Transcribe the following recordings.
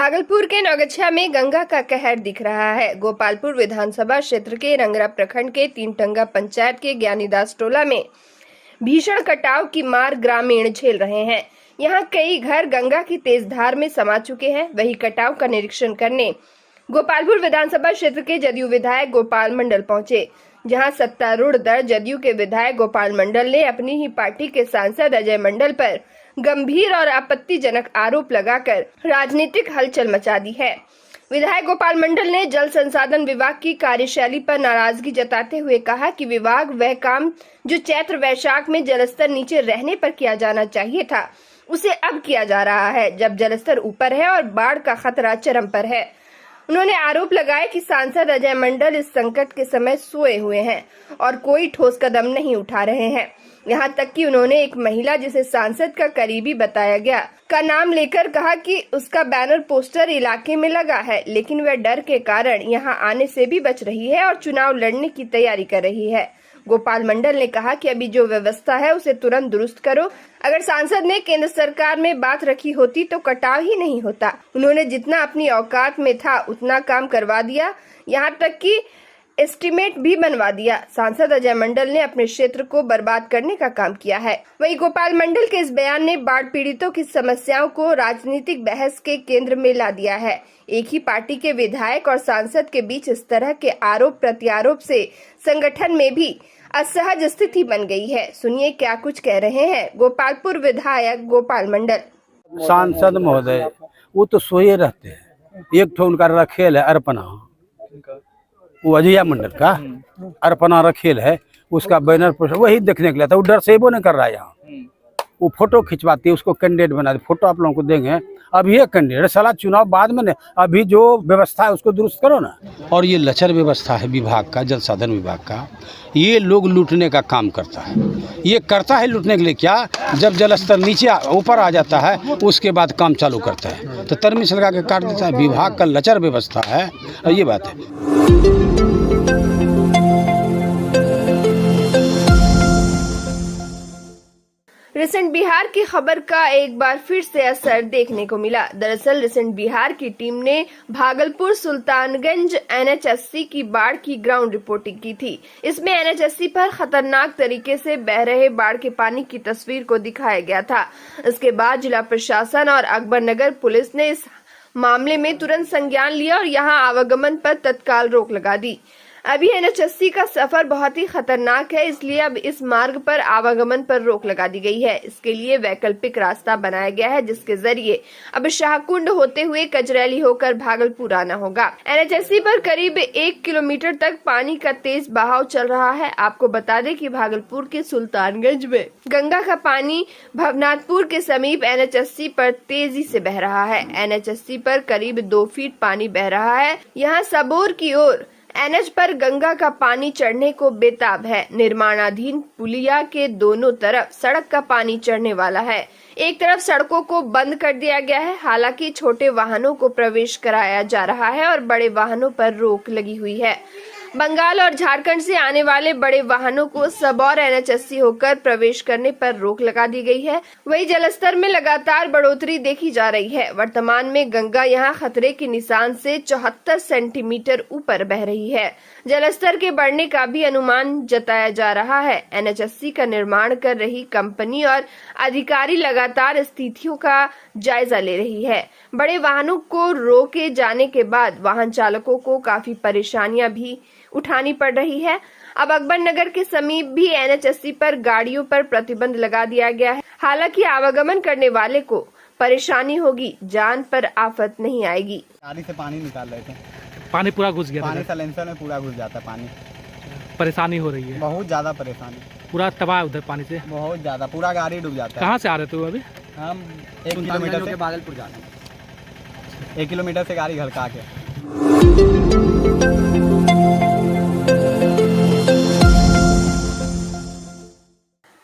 भागलपुर के नौगछिया में गंगा का कहर दिख रहा है। गोपालपुर विधानसभा क्षेत्र के रंगरा प्रखंड के तीनटंगा पंचायत के ज्ञानीदास टोला में भीषण कटाव की मार ग्रामीण झेल रहे हैं। यहां कई घर गंगा की तेज धार में समा चुके हैं। वही कटाव का निरीक्षण करने गोपालपुर विधानसभा क्षेत्र के जदयू विधायक गोपाल मंडल पहुंचे, जहां सत्तारूढ़ दल जदयू के विधायक गोपाल मंडल ने अपनी ही पार्टी के सांसद अजय मंडल पर गंभीर और आपत्तिजनक आरोप लगाकर राजनीतिक हलचल मचा दी है। विधायक गोपाल मंडल ने जल संसाधन विभाग की कार्यशैली पर नाराजगी जताते हुए कहा कि विभाग वह काम जो चैत्र वैशाख में जलस्तर नीचे रहने पर किया जाना चाहिए था, उसे अब किया जा रहा है जब जलस्तर ऊपर है और बाढ़ का खतरा चरम पर है। उन्होंने आरोप लगाया कि सांसद अजय मंडल इस संकट के समय सोए हुए हैं और कोई ठोस कदम नहीं उठा रहे हैं। यहाँ तक कि उन्होंने एक महिला जिसे सांसद का करीबी बताया गया का नाम लेकर कहा कि उसका बैनर पोस्टर इलाके में लगा है, लेकिन वह डर के कारण यहाँ आने से भी बच रही है और चुनाव लड़ने की तैयारी कर रही है। गोपाल मंडल ने कहा कि अभी जो व्यवस्था है उसे तुरंत दुरुस्त करो। अगर सांसद ने केंद्र सरकार में बात रखी होती तो कटाव ही नहीं होता। उन्होंने जितना अपनी औकात में था उतना काम करवा दिया, यहाँ तक कि एस्टीमेट भी बनवा दिया। सांसद अजय मंडल ने अपने क्षेत्र को बर्बाद करने का काम किया है। वहीं गोपाल मंडल के इस बयान ने बाढ़ पीड़ितों की समस्याओं को राजनीतिक बहस के केंद्र में ला दिया है। एक ही पार्टी के विधायक और सांसद के बीच इस तरह के आरोप प्रत्यारोप से संगठन में भी असहज स्थिति बन गई है। सुनिए क्या कुछ कह रहे हैं गोपालपुर विधायक गोपाल मंडल। सांसद महोदय वो तो सोए रहते हैं। एक ठो उनका रखेल है अर्पणा, वो अजय मंडल का अर्पणा रखेल है, उसका बैनर पर वही देखने के लिए था। वो डर से वो नहीं कर रहा है। यहाँ वो फोटो खिंचवाती है, उसको कैंडिडेट बना दे। फोटो आप लोगों को देंगे। अभी ये कैंडिडेट साला चुनाव बाद में, अभी जो व्यवस्था है उसको दुरुस्त करो ना। और ये लचर व्यवस्था है विभाग का, जल साधन विभाग का। ये लोग लूटने का काम करता है। ये करता है लूटने के लिए। क्या जब जल स्तर नीचे ऊपर आ जाता है उसके बाद काम चालू करता है, तो तरमीज लगा के काट देता है। विभाग का लचर व्यवस्था है, ये बात है। रिसेंट बिहार की खबर का एक बार फिर से असर देखने को मिला। दरअसल रिसेंट बिहार की टीम ने भागलपुर सुल्तानगंज NH80 की बाढ़ की ग्राउंड रिपोर्टिंग की थी। इसमें NH80 पर खतरनाक तरीके से बह रहे बाढ़ के पानी की तस्वीर को दिखाया गया था। इसके बाद जिला प्रशासन और अकबरनगर पुलिस ने इस मामले में तुरंत संज्ञान लिया और यहां आवागमन पर तत्काल रोक लगा दी। अभी NH80 का सफर बहुत ही खतरनाक है, इसलिए अब इस मार्ग पर आवागमन पर रोक लगा दी गई है। इसके लिए वैकल्पिक रास्ता बनाया गया है, जिसके जरिए अब शाहकुंड होते हुए कजरैली होकर भागलपुर आना होगा। NH80 पर करीब 1 किलोमीटर तक पानी का तेज बहाव चल रहा है। आपको बता दें कि भागलपुर के सुल्तानगंज में गंगा का पानी भवनाथपुर के समीप NH80 पर तेजी से बह रहा है। NH80 पर करीब 2 फीट पानी बह रहा है। यहाँ सबोर की ओर NH पर गंगा का पानी चढ़ने को बेताब है। निर्माणाधीन पुलिया के दोनों तरफ सड़क का पानी चढ़ने वाला है। एक तरफ सड़कों को बंद कर दिया गया है। हालांकि छोटे वाहनों को प्रवेश कराया जा रहा है और बड़े वाहनों पर रोक लगी हुई है। बंगाल और झारखंड से आने वाले बड़े वाहनों को सबौर NH80 होकर प्रवेश करने पर रोक लगा दी गई है। वहीं जलस्तर में लगातार बढ़ोतरी देखी जा रही है। वर्तमान में गंगा यहां खतरे के निशान से 74 सेंटीमीटर ऊपर बह रही है। जलस्तर के बढ़ने का भी अनुमान जताया जा रहा है। NH80 का निर्माण कर रही कंपनी और अधिकारी लगातार स्थितियों का जायजा ले रही है। बड़े वाहनों को रोके जाने के बाद वाहन चालकों को काफी परेशानियां भी उठानी पड़ रही है। अब अकबरनगर के समीप भी NH80 पर गाड़ियों पर प्रतिबंध लगा दिया गया है। हालांकि आवागमन करने वाले को परेशानी होगी, जान पर आफत नहीं आएगी। गाड़ी से पानी निकाल रहे थे, पानी पूरा घुस गया। पानी साइलेंसर में पूरा घुस जाता है पानी। परेशानी हो रही है, बहुत ज्यादा परेशानी, पूरा तबाह उधर पानी से, बहुत ज्यादा, पूरा गाड़ी डूब जाता है। कहाँ से आ रहे थे अभी? हम 1 किलोमीटर से भागलपुर जा रहे हैं। 1 किलोमीटर से गाड़ी घलका के।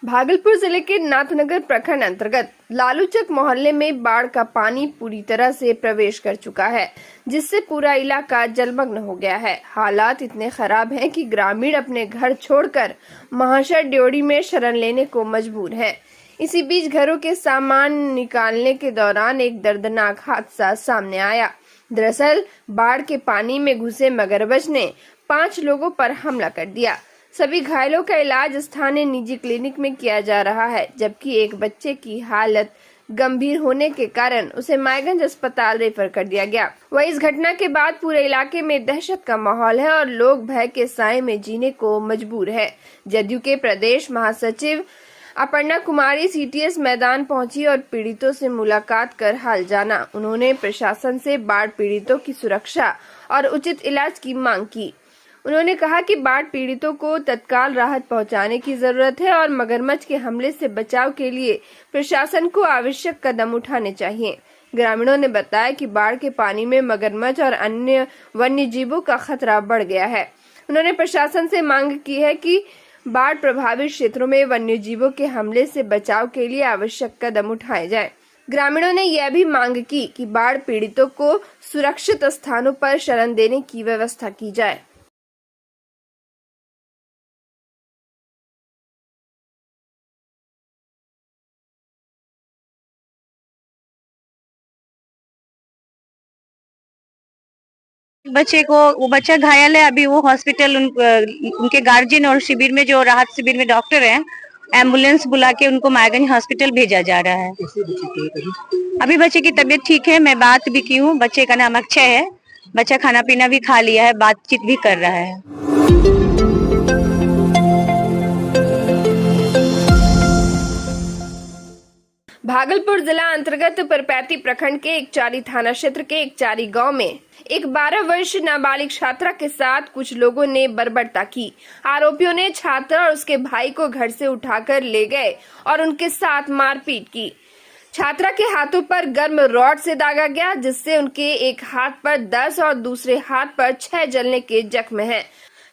भागलपुर जिले के नाथनगर प्रखंड अंतर्गत लालूचक मोहल्ले में बाढ़ का पानी पूरी तरह से प्रवेश कर चुका है, जिससे पूरा इलाका जलमग्न हो गया है। हालात इतने खराब हैं कि ग्रामीण अपने घर छोड़कर महाशय ड्योढ़ी में शरण लेने को मजबूर हैं। इसी बीच घरों के सामान निकालने के दौरान एक दर्दनाक हादसा सामने आया। दरअसल बाढ़ के पानी में घुसे मगरमच्छ ने 5 लोगों पर हमला कर दिया। सभी घायलों का इलाज स्थानीय निजी क्लिनिक में किया जा रहा है, जबकि एक बच्चे की हालत गंभीर होने के कारण उसे मायगंज अस्पताल रेफर कर दिया गया। वहीं इस घटना के बाद पूरे इलाके में दहशत का माहौल है और लोग भय के साए में जीने को मजबूर है। जदयू के प्रदेश महासचिव अपर्णा कुमारी सीटीएस मैदान पहुंची और पीड़ितों से मुलाकात कर हाल जाना। उन्होंने प्रशासन से बाढ़ पीड़ितों की सुरक्षा और उचित इलाज की मांग की। उन्होंने कहा कि बाढ़ पीड़ितों को तत्काल राहत पहुंचाने की जरूरत है और मगरमच्छ के हमले से बचाव के लिए प्रशासन को आवश्यक कदम उठाने चाहिए। ग्रामीणों ने बताया कि बाढ़ के पानी में मगरमच्छ और अन्य वन्य जीवों का खतरा बढ़ गया है। उन्होंने प्रशासन से मांग की है कि बाढ़ प्रभावित क्षेत्रों में वन्य जीवों के हमले से बचाव के लिए आवश्यक कदम उठाए जाएं। ग्रामीणों ने यह भी मांग की कि बाढ़ पीड़ितों को सुरक्षित स्थानों पर शरण देने की व्यवस्था की जाए। बच्चे को वो बच्चा घायल है, अभी वो हॉस्पिटल उनके गार्जियन और शिविर में जो राहत शिविर में डॉक्टर हैं, एम्बुलेंस बुला के उनको मायगंज हॉस्पिटल भेजा जा रहा है। अभी बच्चे की तबीयत ठीक है, मैं बात भी की हूँ। बच्चे का नाम अक्षय है, बच्चा खाना पीना भी खा लिया है, बातचीत भी कर रहा है। भागलपुर जिला अंतर्गत परपैती प्रखंड के एकचारी थाना क्षेत्र के एकचारी गांव में एक 12 वर्ष नाबालिग छात्रा के साथ कुछ लोगों ने बर्बरता की। आरोपियों ने छात्रा और उसके भाई को घर से उठाकर ले गए और उनके साथ मारपीट की। छात्रा के हाथों पर गर्म रॉड से दागा गया, जिससे उनके एक हाथ पर 10 और दूसरे हाथ पर 6 जलने के जख्म हैं।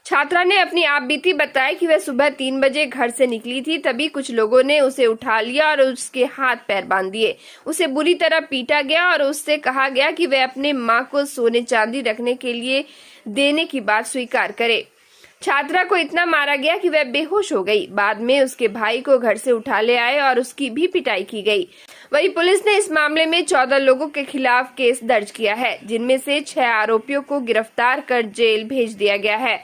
छात्रा ने अपनी आपबीती बताई कि वह सुबह 3 बजे घर से निकली थी, तभी कुछ लोगों ने उसे उठा लिया और उसके हाथ पैर बांध दिए। उसे बुरी तरह पीटा गया और उससे कहा गया कि वह अपने मां को सोने चांदी रखने के लिए देने की बात स्वीकार करे। छात्रा को इतना मारा गया कि वह बेहोश हो गई। बाद में उसके भाई को घर से उठा ले आए और उसकी भी पिटाई की गई। वहीं पुलिस ने इस मामले में 14 लोगों के खिलाफ केस दर्ज किया है, जिनमें से 6 आरोपियों को गिरफ्तार कर जेल भेज दिया गया है।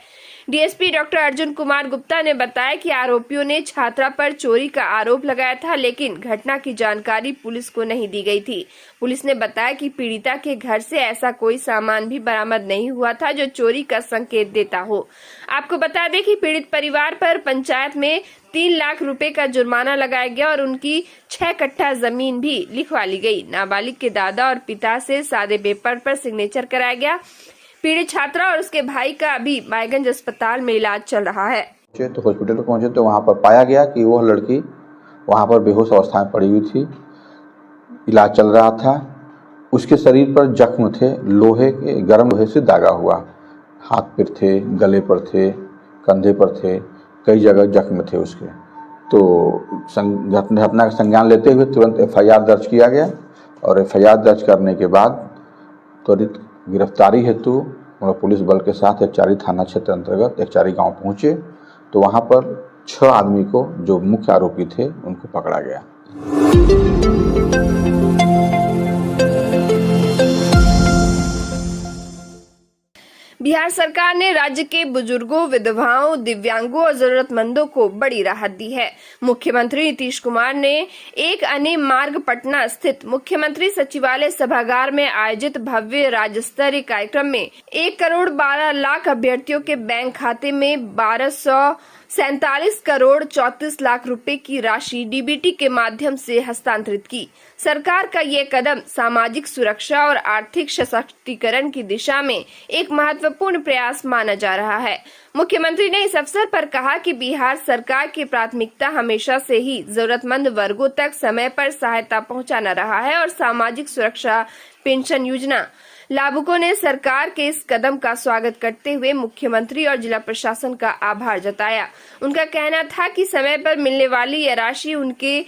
डीएसपी डॉक्टर अर्जुन कुमार गुप्ता ने बताया कि आरोपियों ने छात्रा पर चोरी का आरोप लगाया था, लेकिन घटना की जानकारी पुलिस को नहीं दी गई थी। पुलिस ने बताया कि पीड़िता के घर से ऐसा कोई सामान भी बरामद नहीं हुआ था जो चोरी का संकेत देता हो। आपको बता दें कि पीड़ित परिवार पर पंचायत में 3 लाख रुपए का जुर्माना लगाया गया और उनकी 6 कट्ठा जमीन भी लिखवा ली गई। नाबालिग के दादा और पिता से सादे पेपर पर सिग्नेचर कराया गया। पीड़ित छात्रा और उसके भाई का अभी मायगंज अस्पताल में इलाज चल रहा है। तो हॉस्पिटल पर पहुंचे तो वहां पर पाया गया कि वह लड़की वहां पर बेहोश अवस्था में पड़ी हुई थी, इलाज चल रहा था। उसके शरीर पर जख्म थे, लोहे के गर्म लोहे से दागा हुआ, हाथ पर थे, गले पर थे, कंधे पर थे, कई जगह जख्म थे उसके। तो घटना का संज्ञान लेते हुए तुरंत एफआईआर दर्ज किया गया और एफआईआर दर्ज करने के बाद त्वरित गिरफ्तारी हेतु पुलिस बल के साथ एकचारी थाना क्षेत्र अंतर्गत एकचारी गांव पहुंचे तो वहां पर 6 आदमी को जो मुख्य आरोपी थे उनको पकड़ा गया। बिहार सरकार ने राज्य के बुजुर्गों, विधवाओं, दिव्यांगों और जरूरतमंदों को बड़ी राहत दी है। मुख्यमंत्री नीतीश कुमार ने एक अन्य मार्ग पटना स्थित मुख्यमंत्री सचिवालय सभागार में आयोजित भव्य राज्य स्तरीय कार्यक्रम में 1 करोड़ 12 लाख अभ्यर्थियों के बैंक खाते में 1247 करोड़ 34 लाख रुपए की राशि डीबीटी के माध्यम से हस्तांतरित की। सरकार का ये कदम सामाजिक सुरक्षा और आर्थिक सशक्तिकरण की दिशा में एक महत्वपूर्ण प्रयास माना जा रहा है। मुख्यमंत्री ने इस अवसर पर कहा कि बिहार सरकार की प्राथमिकता हमेशा से ही जरूरतमंद वर्गों तक समय पर सहायता पहुंचाना रहा है और सामाजिक सुरक्षा पेंशन योजना लाभुकों ने सरकार के इस कदम का स्वागत करते हुए मुख्यमंत्री और जिला प्रशासन का आभार जताया। उनका कहना था कि समय पर मिलने वाली यह राशि उनके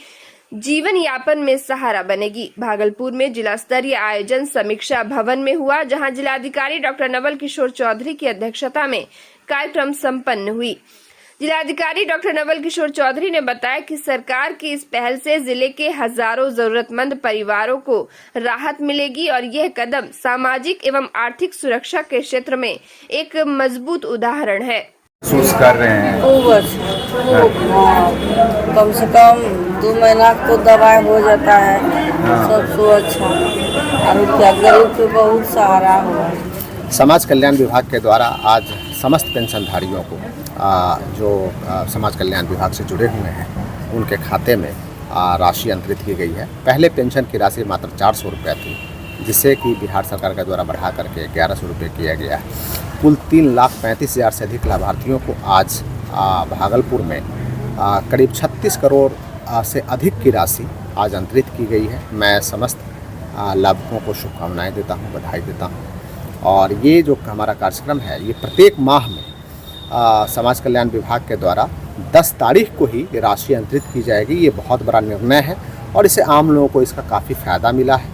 जीवन यापन में सहारा बनेगी। भागलपुर में जिला स्तरीय आयोजन समीक्षा भवन में हुआ, जहां जिलाधिकारी डॉक्टर नवल किशोर चौधरी की अध्यक्षता में कार्यक्रम संपन्न हुई। जिलाधिकारी डॉक्टर नवल किशोर चौधरी ने बताया कि सरकार की इस पहल से जिले के हजारों जरूरतमंद परिवारों को राहत मिलेगी और यह कदम सामाजिक एवं आर्थिक सुरक्षा के क्षेत्र में एक मजबूत उदाहरण है। महसूस कर रहे हैं खूब कम से कम 2 महीना को दवाई हो जाता है। सबसे अच्छा और क्या गरीब के बहुत सहारा हुआ। समाज कल्याण विभाग के द्वारा आज समस्त पेंशनधारियों को जो समाज कल्याण विभाग से जुड़े हुए हैं उनके खाते में राशि अंतरित की गई है। पहले पेंशन की राशि मात्र 400 रुपये थी, जिसे कि बिहार सरकार के द्वारा बढ़ा करके 1100 रुपये किया गया है। कुल 3,35,000 से अधिक लाभार्थियों को आज भागलपुर में करीब 36 करोड़ से अधिक की राशि आज अंतरित की गई है। मैं समस्त लाभुकों को शुभकामनाएं देता हूं, बधाई देता हूं। और ये जो हमारा कार्यक्रम है ये प्रत्येक माह में समाज कल्याण विभाग के द्वारा 10 तारीख को ही राशि अंतरित की जाएगी। ये बहुत बड़ा निर्णय है और इससे आम लोगों को इसका काफ़ी फ़ायदा मिला है।